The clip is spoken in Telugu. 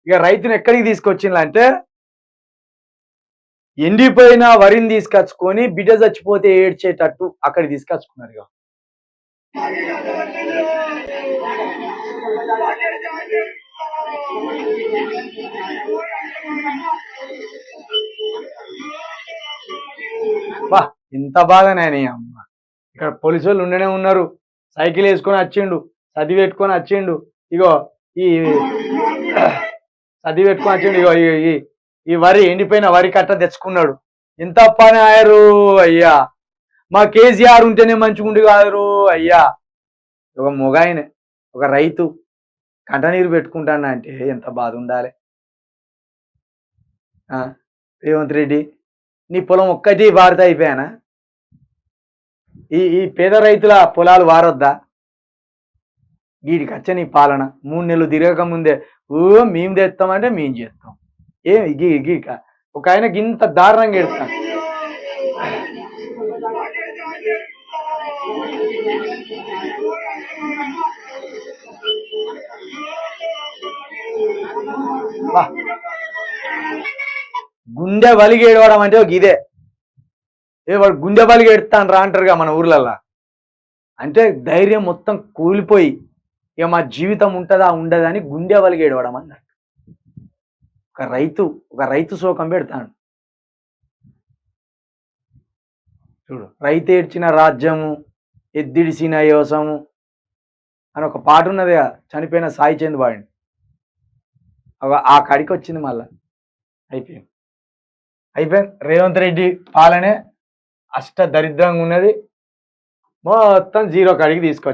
ఇక రైతుని ఎక్కడికి తీసుకొచ్చిందంటే ఎండిపోయిన వరిని తీసుకొచ్చుకొని బిడ్డ చచ్చిపోతే ఏడ్చేటట్టు అక్కడికి తీసుకొచ్చుకున్నారు. ఇక బా ఇంత బాగానే అమ్మ. ఇక్కడ పోలీసు వాళ్ళు ఉండనే ఉన్నారు. సైకిల్ వేసుకొని వచ్చిండు, చదివి పెట్టుకొని వచ్చిండు. ఇగో ఈ చదివి పెట్టుకొని వచ్చిండు. ఇగో ఈ వరి ఎండిపోయిన వరి కట్ట తెచ్చుకున్నాడు. ఎంత పని ఆయరు అయ్యా, మా కేసీఆర్ ఉంటేనే మంచిగుండి కాదు అయ్యా. ఒక మొగాయనే, ఒక రైతు కంట నీరు పెట్టుకుంటాను అంటే ఎంత బాధ ఉండాలి. రేవంత్ రెడ్డి, నీ పొలం ఒక్కటి వారితే అయిపోయానా? ఈ పేద రైతుల పొలాలు వారొద్దా? వీడికి వచ్చే నీ పాలన 3 నెలలు తిరగక ముందే మేము తెస్తామంటే మేము చేస్తాం. గీక ఒక ఆయనకి ఇంత దారుణంగా ఎడతాం. గుండె వలిగి ఏడవడం అంటే ఒక ఇదే. వాడు గుండె వలిగి ఎడతాను రా అంటారుగా మన ఊర్లల్లా. అంటే ధైర్యం మొత్తం కూలిపోయి ఇక మా జీవితం ఉంటుందా ఉండదా అని గుండె వలిగి ఏడవడం అన్నట్టు. ఒక రైతు శోకం పెడతాడు చూడు. రైతు ఏడ్చిన రాజ్యము, ఎద్దిడిసిన యోసము అని ఒక పాట ఉన్నది, చనిపోయిన సాయి చంద్ వాడిని. ఆ కడికి వచ్చింది మళ్ళా. అయిపోయింది. రేవంత్ రెడ్డి పాలనే అష్ట దరిద్రంగా ఉన్నది, మొత్తం 0 కడికి తీసుకొచ్చింది.